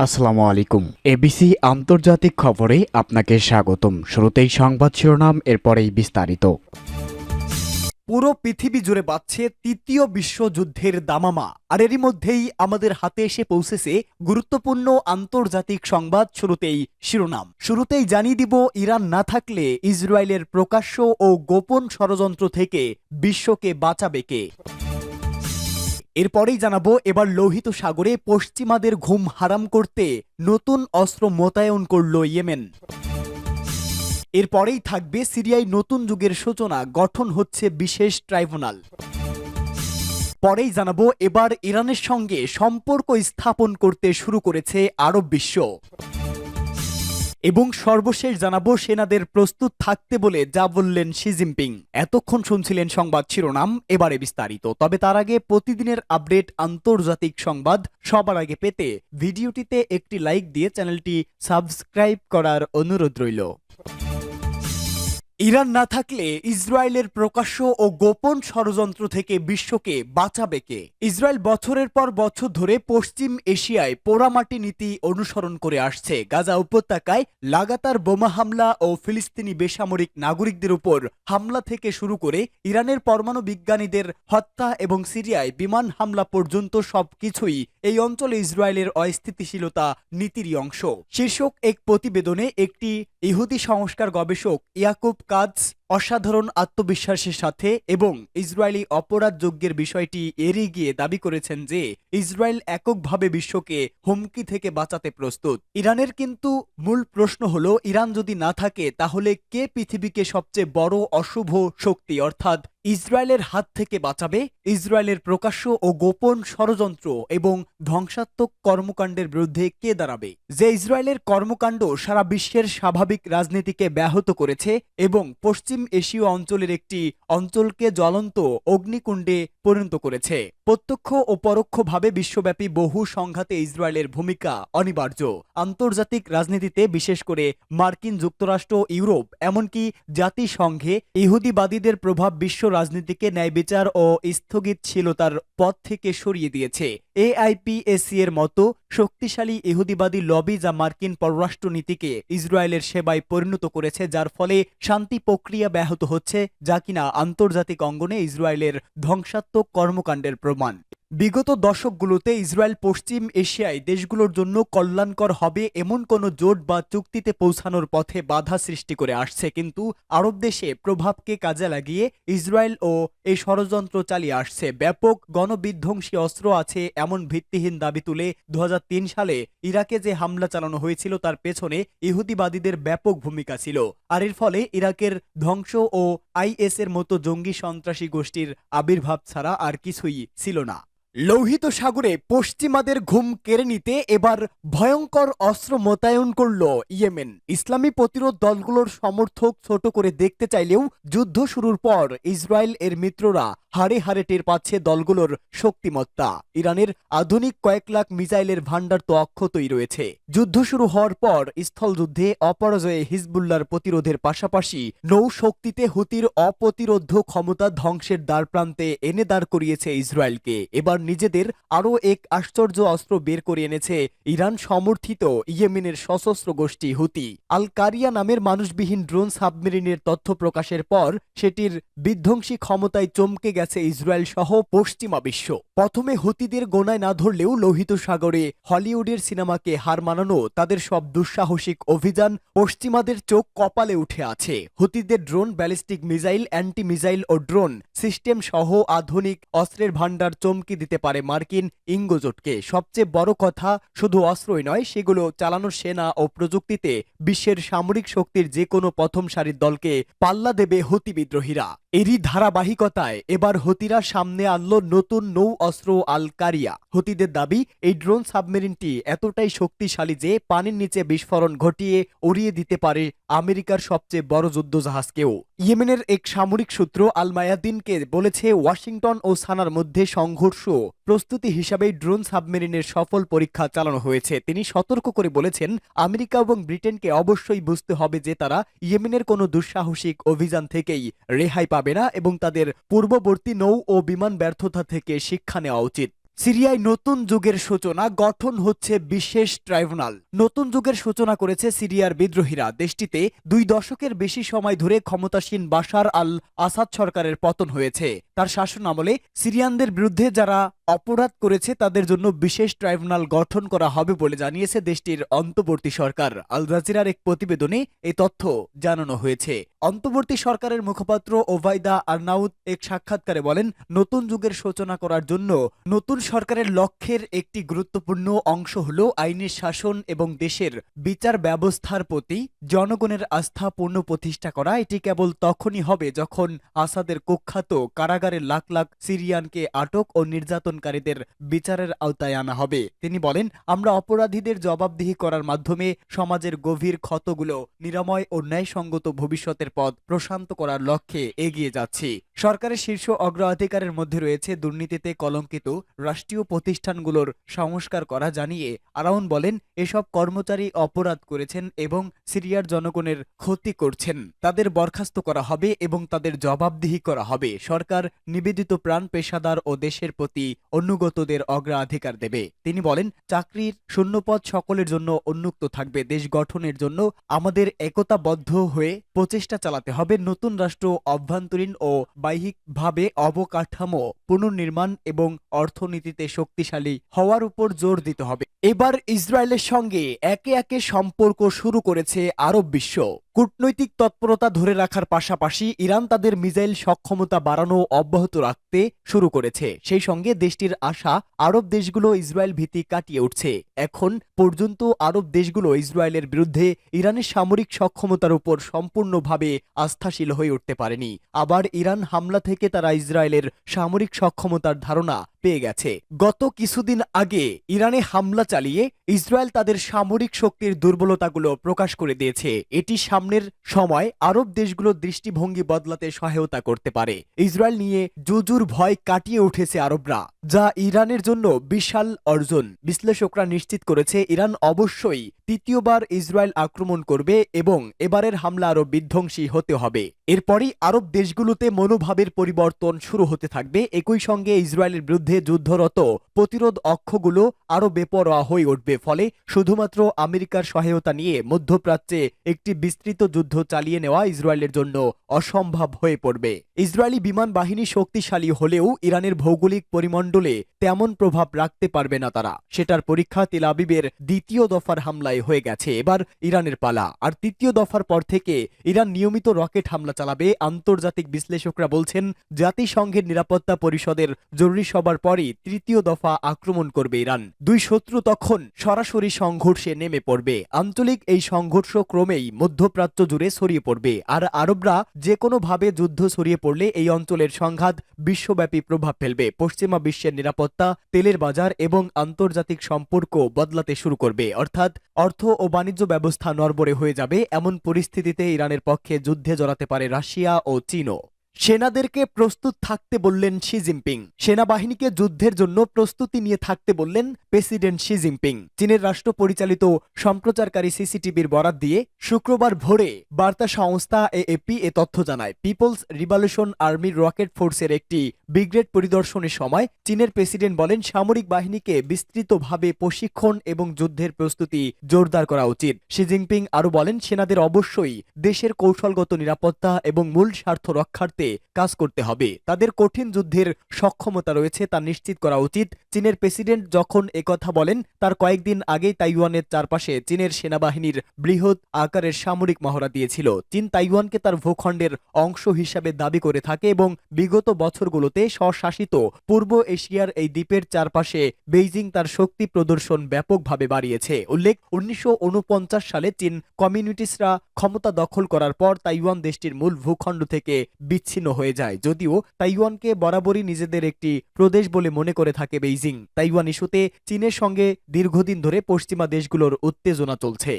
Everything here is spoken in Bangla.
আসসালামু আলাইকুম। এবিসি আন্তর্জাতিক খবরে আপনাকে স্বাগতম। শুরুতেই সংবাদ শিরোনাম, এরপরেই বিস্তারিত। পুরো পৃথিবী জুড়ে বাজছে তৃতীয় বিশ্বযুদ্ধের দামামা, আর এরই মধ্যেই আমাদের হাতে এসে পৌঁছেছে গুরুত্বপূর্ণ আন্তর্জাতিক সংবাদ। শুরুতেই জানিয়ে দিব, ইরান না থাকলে ইসরায়েলের প্রকাশ্য ও গোপন ষড়যন্ত্র থেকে বিশ্বকে বাঁচাবে কে। এরপরেই জানাবো, এবার লোহিত সাগরে পশ্চিমাদের ঘুম হারাম করতে নতুন অস্ত্র মোতায়েন করল ইয়েমেন। এরপরেই থাকবে, সিরিয়ায় নতুন যুগের সূচনা, গঠন হচ্ছে বিশেষ ট্রাইব্যুনাল। পরেই জানাবো, এবার ইরানের সঙ্গে সম্পর্ক স্থাপন করতে শুরু করেছে আরব বিশ্ব। এবং সর্বশেষ জানাবো, সেনাদের প্রস্তুত থাকতে বলে যা বললেন শি জিনপিং। এতক্ষণ শুনছিলেন সংবাদ শিরোনাম, এবারে বিস্তারিত। তবে তার আগে প্রতিদিনের আপডেট আন্তর্জাতিক সংবাদ সবার আগে পেতে ভিডিওটিতে একটি লাইক দিয়ে চ্যানেলটি সাবস্ক্রাইব করার অনুরোধ রইল। ইরান না থাকলে ইসরায়েলের প্রকাশ্য ও গোপন ষড়যন্ত্র থেকে বিশ্বকে বাঁচাবে কে। ইসরায়েল বছরের পর বছর ধরে পশ্চিম এশিয়ায় পোড়ামাটি নীতি অনুসরণ করে আসছে। গাজা উপত্যকায় লাগাতার বোমা হামলা ও ফিলিস্তিনি বেসামরিক নাগরিকদের উপর হামলা থেকে শুরু করে ইরানের পরমাণু বিজ্ঞানীদের হত্যা এবং সিরিয়ায় বিমান হামলা পর্যন্ত সবকিছুই এই অঞ্চলে ইসরায়েলের অস্থিতিশীলতা নীতিরই অংশ। শীর্ষক এক প্রতিবেদনে একটি ইহুদি সংস্কার গবেষক ইয়াকুব কাজ অসাধারণ আত্মবিশ্বাসের সাথে এবং ইসরায়েলি অপরাধ যজ্ঞের বিষয়টি এড়িয়ে গিয়ে দাবি করেছেন যে ইসরায়েল এককভাবে বিশ্বকে হুমকি থেকে বাঁচাতে প্রস্তুত। ইরানের কিন্তু মূল প্রশ্ন হলো, ইরান যদি না থাকে তাহলে কে পৃথিবীকে সবচেয়ে বড় অশুভ শক্তি অর্থাৎ ইসরায়েলের হাত থেকে বাঁচাবে। ইসরায়েলের প্রকাশ্য ও গোপন ষড়যন্ত্র এবং ধ্বংসাত্মক কর্মকাণ্ডের বিরুদ্ধে কে দাঁড়াবে। যে ইসরায়েলের কর্মকাণ্ড সারা বিশ্বের স্বাভাবিক রাজনীতিকে ব্যাহত করেছে এবং পশ্চিম এশীয় অঞ্চলের একটি অঞ্চলকে জ্বলন্ত অগ্নিকুণ্ডে পরিণত করেছে। প্রত্যক্ষ ও পরোক্ষভাবে বিশ্বব্যাপী বহু সংঘাতে ইসরায়েলের ভূমিকা অনিবার্য। আন্তর্জাতিক রাজনীতিতে, বিশেষ করে মার্কিন যুক্তরাষ্ট্র, ইউরোপ, এমনকি জাতিসংঘে ইহুদিবাদীদের প্রভাব বিশ্ব রাজনীতিকে ন্যায়বিচার ও স্থগিতশীলতার পথ থেকে সরিয়ে দিয়েছে। এআইপিএসি এর মতো শক্তিশালী ইহুদিবাদী লবি যা মার্কিন পররাষ্ট্রনীতিকে ইসরায়েলের সেবায় পরিণত করেছে, যার ফলে শান্তি প্রক্রিয়া ব্যাহত হচ্ছে, যা কিনা আন্তর্জাতিক অঙ্গনে ইসরায়েলের ধ্বংসাত্মক কর্মকাণ্ডের প্রমাণ। বিগত দশকগুলোতে ইসরায়েল পশ্চিম এশিয়ায় দেশগুলোর জন্য কল্যাণকর হবে এমন কোনো জোট বা চুক্তিতে পৌঁছানোর পথে বাধা সৃষ্টি করে আসছে, কিন্তু আরব দেশে প্রভাবকে কাজে লাগিয়ে ইসরায়েল ও এই ষড়যন্ত্র চালিয়ে আসছে। ব্যাপক গণবিধ্বংসী অস্ত্র আছে এমন ভিত্তিহীন দাবি তুলে 2003 সালে ইরাকে যে হামলা চালানো হয়েছিল তার পেছনে ইহুদিবাদীদের ব্যাপক ভূমিকা ছিল, আর এর ফলে ইরাকের ধ্বংস ও আইএস এর মতো জঙ্গি সন্ত্রাসী গোষ্ঠীর আবির্ভাব ছাড়া আর কিছুই ছিল না। লোহিত সাগরে পশ্চিমাদের ঘুম কেড়ে নিতে এবার ভয়ঙ্কর অস্ত্র মোতায়েন করল ইয়েমেন। ইসলামী প্রতিরোধ দলগুলোর সমর্থক ছোট করে দেখতে চাইলেও যুদ্ধ শুরুর পর ইসরায়েল এর মিত্ররা হাড়ে হাড়ে টের পাচ্ছে দলগুলোর শক্তিমত্তা। ইরানের আধুনিক কয়েক লাখ মিসাইলের ভান্ডার তো অক্ষতই রয়েছে। যুদ্ধ শুরু হওয়ার পর স্থলযুদ্ধে অপরাজয়ে হিজবুল্লাহর প্রতিরোধের পাশাপাশি নৌ শক্তিতে হুতির অপ্রতিরোধ ক্ষমতা ধ্বংসের দ্বারপ্রান্তে এনে দাঁড় করিয়েছে ইসরায়েলকে। এবার নিজেদের আরও এক আশ্চর্য অস্ত্র বের করে এনেছে ইরান সমর্থিত ইয়েমেনের সশস্ত্র গোষ্ঠী হুতি। আল কারিয়া নামের মানুষবিহীন ড্রোন সাবমেরিনের তথ্য প্রকাশের পর সেটির বিধ্বংসী ক্ষমতায় চমকে গেছে ইসরায়েল সহ পশ্চিমা বিশ্ব। প্রথমে হুতিদের গোনায় না ধরলেও লোহিত সাগরে হলিউডের সিনেমাকে হার মানানো তাদের সব দুঃসাহসিক অভিযান পশ্চিমাদের চোখ কপালে উঠে আছে। হুতিদের drone, ballistic missile, anti missile ও ড্রোন সিস্টেম সহ আধুনিক অস্ত্রের ভান্ডার চমকে দিতে পারে মার্কিন ইঙ্গজোটকে। সবচেয়ে বড় কথা, শুধু অস্ত্রই নয়, সেগুলো চালানোর সেনা ও প্রযুক্তিতে বিশ্বের সামরিক শক্তির যে কোনো প্রথম সারির দলকে পাল্লা দেবে হুতি বিদ্রোহীরা। এরই ধারাবাহিকতায় এবার হুতিরা সামনে আনলো নতুন নৌ অস্ত্র আল কারিয়া। হুতিদের দাবি, এই ড্রোন সাবমেরিনটি এতটাই শক্তিশালী যে পানির নিচে বিস্ফোরণ ঘটিয়ে উড়িয়ে দিতে পারে আমেরিকার সবচেয়ে বড় যুদ্ধজাহাজকেও। ইয়েমেনের এক সামরিক সূত্র আল মায়াদিনকে বলেছে, ওয়াশিংটন ও সানার মধ্যে সংঘর্ষ প্রস্তুতি হিসাবে ড্রোন সাবমেরিনের সফল পরীক্ষা চালানো হয়েছে। তিনি সতর্ক করে বলেছেন, আমেরিকা এবং ব্রিটেনকে অবশ্যই বুঝতে হবে যে তারা ইয়েমেনের কোনো দুঃসাহসিক অভিযান থেকেই রেহাই পাবে না এবং তাদের পূর্ববর্তী নৌ ও বিমান ব্যর্থতা থেকে শিক্ষা নেওয়া উচিত। সিরিয়ায় নতুন যুগের সূচনা, গঠন হচ্ছে বিশেষ ট্রাইব্যুনাল। নতুন যুগের সূচনা করেছে সিরিয়ার বিদ্রোহীরা। দেশটিতে 2 দশকের বেশি সময় ধরে ক্ষমতাসীন বাশার আল আসাদ সরকারের পতন হয়েছে। তার শাসন আমলে সিরিয়ানদের বিরুদ্ধে যারা অপরাধ করেছে তাদের জন্য বিশেষ ট্রাইব্যুনাল গঠন করা হবে বলে জানিয়েছে দেশটির অন্তর্বর্তী সরকার। আল জাজিরার এক প্রতিবেদনে এই তথ্য জানানো হয়েছে। অন্তর্বর্তী সরকারের মুখপাত্র ওবায়দা আরনাউত এক সাক্ষাৎকারে বলেন, নতুন যুগের সূচনা করার জন্য নতুন সরকারের লক্ষ্যের একটি গুরুত্বপূর্ণ অংশ হল আইনের শাসন এবং দেশের বিচার ব্যবস্থার প্রতি জনগণের আস্থা পূর্ণ প্রতিষ্ঠা করা। এটি কেবল তখনই হবে যখন আসাদের কুখ্যাত কারাগারে লাখ লাখ সিরিয়ানকে আটক ও নির্যাতনকারীদের বিচারের আওতায় আনা হবে। তিনি বলেন, আমরা অপরাধীদের জবাবদিহি করার মাধ্যমে সমাজের গভীর ক্ষতগুলো নিরাময় ও ন্যায়সঙ্গত ভবিষ্যতের পথ প্রশান্ত করার লক্ষ্যে এগিয়ে যাচ্ছি। সরকারের শীর্ষ অগ্রাধিকারের মধ্যে রয়েছে দুর্নীতিতে কলঙ্কিত রাষ্ট্রীয় প্রতিষ্ঠানগুলোর সংস্কার করা। জানিয়ে আরাউন বলেন, এসব কর্মচারী অপরাধ করেছেন এবং সিরিয়ার জনগণের ক্ষতি করছেন। তাদের বরখাস্ত করা হবে এবং তাদের জবাবদিহি করা হবে। সরকার নিবেদিত প্রাণ, পেশাদার ও দেশের প্রতি অনুগতদের অগ্রাধিকার দেবে। তিনি বলেন, চাকরির শূন্যপদ সকলের জন্য উন্মুক্ত থাকবে। দেশ গঠনের জন্য আমাদের একতাবদ্ধ হয়ে প্রচেষ্টা চালাতে হবে। নতুন রাষ্ট্র অভ্যন্তরীণ ও বাহ্যিকভাবে অবকাঠামো পুনর্নির্মাণ এবং অর্থনীতিতে শক্তিশালী হওয়ার উপর জোর দিতে হবে। এবার ইসরায়েলের সঙ্গে একে একে সম্পর্ক শুরু করেছে আরব বিশ্ব। কূটনৈতিক তৎপরতা ধরে রাখার পাশাপাশি ইরান তাদের মিসাইল সক্ষমতা বাড়ানো অব্যাহত রাখতে শুরু করেছে। সেই সঙ্গে দেশটির আশা, আরব দেশগুলো ইসরায়েল ভীতি কাটিয়ে উঠছে। এখন পর্যন্ত আরব দেশগুলো ইসরায়েলের বিরুদ্ধে ইরানের সামরিক সক্ষমতার উপর সম্পূর্ণভাবে আস্থাশীল হয়ে উঠতে পারেনি। আবার ইরান হামলা থেকে তারা ইসরায়েলের সামরিক সক্ষমতার ধারণা পেয়ে গেছে। গত কিছুদিন আগে ইরানে হামলা চালিয়ে ইসরায়েল তাদের সামরিক শক্তির দুর্বলতাগুলো প্রকাশ করে দিয়েছে। এটি সামনের সময় আরব দেশগুলোর দৃষ্টিভঙ্গি বদলাতে সহায়তা করতে পারে। ইসরায়েল নিয়ে জুজুর ভয় কাটিয়ে উঠেছে আরবরা, যা ইরানের জন্য বিশাল অর্জন। বিশ্লেষকরা নিশ্চিত করেছে ইরান অবশ্যই তৃতীয়বার ইসরায়েল আক্রমণ করবে এবং এবারের হামলা আরো বিধ্বংসী হতে হবে। এরপরই আরব দেশগুলোতে মনোভাবের পরিবর্তন শুরু হতে থাকবে। একই সঙ্গে ইসরায়েলের বিরুদ্ধে যুদ্ধরত প্রতিরোধ অক্ষগুলো আরো বেপরোয়া হয়ে উঠবে। ফলে শুধুমাত্র আমেরিকার সহায়তা নিয়ে মধ্যপ্রাচ্যে একটি বিস্তৃত যুদ্ধ চালিয়ে নেওয়া ইসরায়েলের জন্য অসম্ভব হয়ে পড়বে। ইসরায়েলি বিমান বাহিনী শক্তিশালী হলেও ইরানের ভৌগোলিক পরিমণ্ডলে তেমন প্রভাব রাখতে পারবে না তারা। সেটার পরীক্ষা তেল আবিবের দ্বিতীয় দফার হামলায় হয়ে গেছে। এবার ইরানের পালা। আর তৃতীয় দফার পর থেকে ইরান নিয়মিত রকেট হামলা চালাবে। আন্তর্জাতিক বিশ্লেষকরা বলছেন, জাতিসংঘের নিরাপত্তা পরিষদের জরুরি সভার পরই তৃতীয় দফা আক্রমণ করবে ইরান। দুই শত্রু তখন সরাসরি সংঘর্ষে নেমে পড়বে। আঞ্চলিক এই সংঘর্ষ ক্রমেই মধ্যপ্রাচ্য জুড়ে ছড়িয়ে পড়বে। আর আরবরা যে কোনোভাবে যুদ্ধ ছড়িয়ে পড়লে এই অঞ্চলের সংঘাত বিশ্বব্যাপী প্রভাব ফেলবে। পশ্চিমা বিশ্বের নিরাপত্তা, তেলের বাজার এবং আন্তর্জাতিক সম্পর্ক বদলাতে শুরু করবে। অর্থাৎ অর্থ ও বাণিজ্য ব্যবস্থা নড়বড়ে হয়ে যাবে। এমন পরিস্থিতিতে ইরানের পক্ষে যুদ্ধে জড়াতে পারে রাশিয়া ও চীনও। সেনাদেরকে প্রস্তুত থাকতে বললেন শি জিনপিং। সেনাবাহিনীকে যুদ্ধের জন্য প্রস্তুতি নিয়ে থাকতে বললেন প্রেসিডেন্ট শি জিনপিং। চীনের রাষ্ট্র পরিচালিত সম্প্রচারকারী সিসিটিভির বরাত দিয়ে শুক্রবার ভোরে বার্তা সংস্থা এএপি এ তথ্য জানায়। পিপলস রিভলিউশন আর্মির রকেট ফোর্সের একটি ব্রিগেড পরিদর্শনের সময় চীনের প্রেসিডেন্ট বলেন, সামরিক বাহিনীকে বিস্তৃতভাবে প্রশিক্ষণ এবং যুদ্ধের প্রস্তুতি জোরদার করা উচিত। শি জিনপিং আরও বলেন, সেনাদের অবশ্যই দেশের কৌশলগত নিরাপত্তা এবং মূল স্বার্থ রক্ষার্থে কাজ করতে হবে। তাদের কঠিন যুদ্ধের সক্ষমতা রয়েছে তা নিশ্চিত করা উচিত। চীনের প্রেসিডেন্ট যখন একথা বলেন তার কয়েকদিন আগেই তাইওয়ানের চারপাশে চীনের সেনাবাহিনীর বৃহৎ আকারের সামরিক মহড়া দিয়েছিল। চীন তাইওয়ানকে তার ভূখণ্ডের অংশ হিসাবে দাবি করে থাকে এবং বিগত বছরগুলোতে স্বশাসিত পূর্ব এশিয়ার এই দ্বীপের চারপাশে বেইজিং তার শক্তি প্রদর্শন ব্যাপকভাবে বাড়িয়েছে। উল্লেখ, 1949 সালে চীন কমিউনিস্টরা ক্ষমতা দখল করার পর তাইওয়ান দেশটির মূল ভূখণ্ড থেকে বিচ্ছিন্ন হয়ে যায়। যদিও তাইওয়ানকে বরাবরই নিজেদের একটি প্রদেশ বলে মনে করে থাকে বেইজিং। তাইওয়ান ইস্যুতে চীনের সঙ্গে দীর্ঘদিন ধরে পশ্চিমা দেশগুলোর উত্তেজনা চলছে।